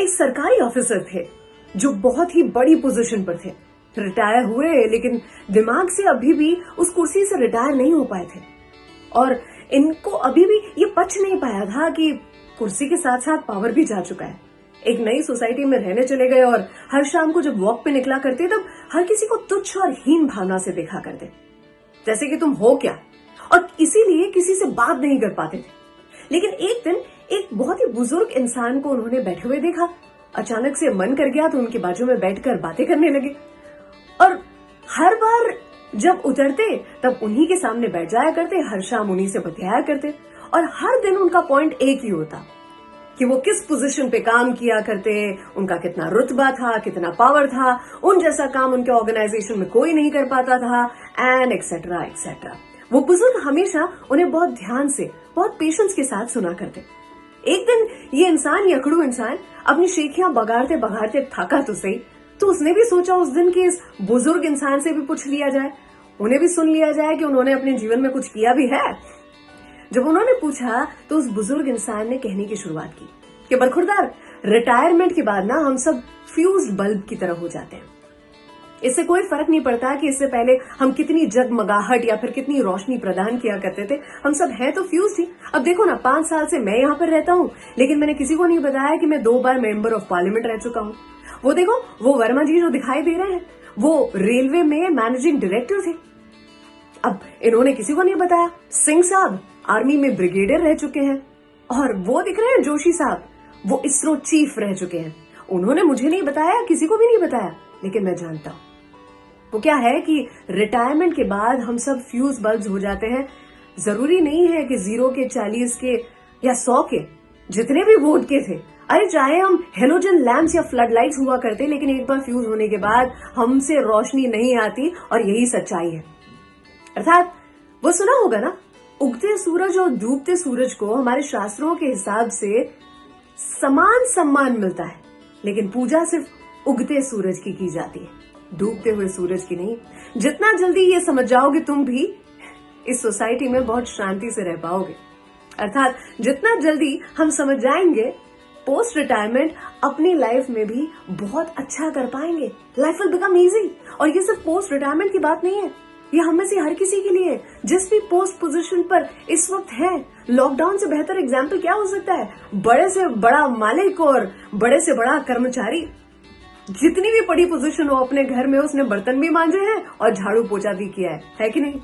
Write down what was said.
एक सरकारी ऑफिसर थे जो बहुत ही बड़ी पोजीशन पर थे, रिटायर हुए लेकिन दिमाग से अभी भी उस कुर्सी से रिटायर नहीं हो पाए थे और इनको अभी भी ये पच नहीं पाया था कि कुर्सी के साथ साथ पावर भी जा चुका है। एक नई सोसाइटी में रहने चले गए और हर शाम को जब वॉक पे निकला करते तब हर किसी को तुच्छ और हीन भावना से देखा करते, जैसे कि तुम हो क्या, और इसीलिए किसी से बात नहीं कर पाते थे। लेकिन एक दिन एक बहुत ही बुजुर्ग इंसान को उन्होंने बैठे हुए देखा। अचानक से मन कर गया तो उनके बाजू में बैठकर बातें करने लगे और हर बार जब उतरते तब उन्हीं के सामने बैठ जाया करते, हर शाम उन्हीं से बतियाया करते और हर दिन उनका पॉइंट एक ही होता कि वो किस पोजीशन पे काम किया करते, उनका कितना रुतबा था, कितना पावर था, उन जैसा काम उनके ऑर्गेनाइजेशन में कोई नहीं कर पाता था, एंड एक्सेट्रा एक्सेट्रा। वो बुजुर्ग हमेशा उन्हें बहुत ध्यान से, बहुत पेशेंस के साथ सुना करते। एक दिन ये इंसान, ये अकड़ू इंसान, अपनी शेखियां बगाड़ते बगाड़ते थका तो सही, तो उसने भी सोचा उस दिन कि इस बुजुर्ग इंसान से भी पूछ लिया जाए, उन्हें भी सुन लिया जाए कि उन्होंने अपने जीवन में कुछ किया भी है। जब उन्होंने पूछा तो उस बुजुर्ग इंसान ने कहने की शुरुआत की कि बरखुरदार, रिटायरमेंट के बाद ना हम सब फ्यूज्ड बल्ब की तरह हो जाते हैं। इससे कोई फर्क नहीं पड़ता कि इससे पहले हम कितनी जगमगाहट या फिर कितनी रोशनी प्रदान किया करते थे, हम सब हैं तो फ्यूज ही। अब देखो ना, 5 साल से मैं यहाँ पर रहता हूँ लेकिन मैंने किसी को नहीं बताया कि मैं 2 बार मेंबर ऑफ पार्लियामेंट रह चुका हूँ। वो देखो, वो वर्मा जी जो दिखाई दे रहे हैं वो रेलवे में मैनेजिंग डायरेक्टर थे। अब इन्होंने किसी को नहीं बताया। सिंह साहब आर्मी में ब्रिगेडियर रह चुके हैं और वो दिख रहे हैं जोशी साहब, वो इसरो चीफ रह चुके हैं। उन्होंने मुझे नहीं बताया, किसी को भी नहीं बताया, लेकिन मैं जानता हूँ वो क्या है कि रिटायरमेंट के बाद हम सब फ्यूज बल्ब हो जाते हैं। जरूरी नहीं है कि 0 के, 40 के या 100 के, जितने भी वोट के थे, अरे चाहे हम हेलोजन लैंप्स या फ्लड लाइट्स हुआ करते, लेकिन एक बार फ्यूज होने के बाद हमसे रोशनी नहीं आती और यही सच्चाई है। अर्थात वो सुना होगा ना, उगते सूरज और डूबते सूरज को हमारे शास्त्रों के हिसाब से समान सम्मान मिलता है, लेकिन पूजा सिर्फ उगते सूरज की जाती है, डूबते हुए सूरज की नहीं। जितना जल्दी ये समझ जाओगे तुम भी इस सोसाइटी में बहुत शांति से रह पाओगे। अर्थात जितना जल्दी हम समझ जाएंगे पोस्ट रिटायरमेंट अपनी लाइफ में भी बहुत अच्छा कर पाएंगे, लाइफ विल बिकम इजी। और ये सिर्फ पोस्ट रिटायरमेंट की बात नहीं है, ये हम में से हर किसी के लिए, जिस भी पोस्ट पोजीशन पर इस वक्त है। लॉकडाउन से बेहतर एग्जाम्पल क्या हो सकता है? बड़े से बड़ा मालिक और बड़े से बड़ा कर्मचारी, जितनी भी बड़ी पोजीशन हो अपने घर में, उसने बर्तन भी मांजे हैं और झाड़ू पोछा भी किया है कि नहीं?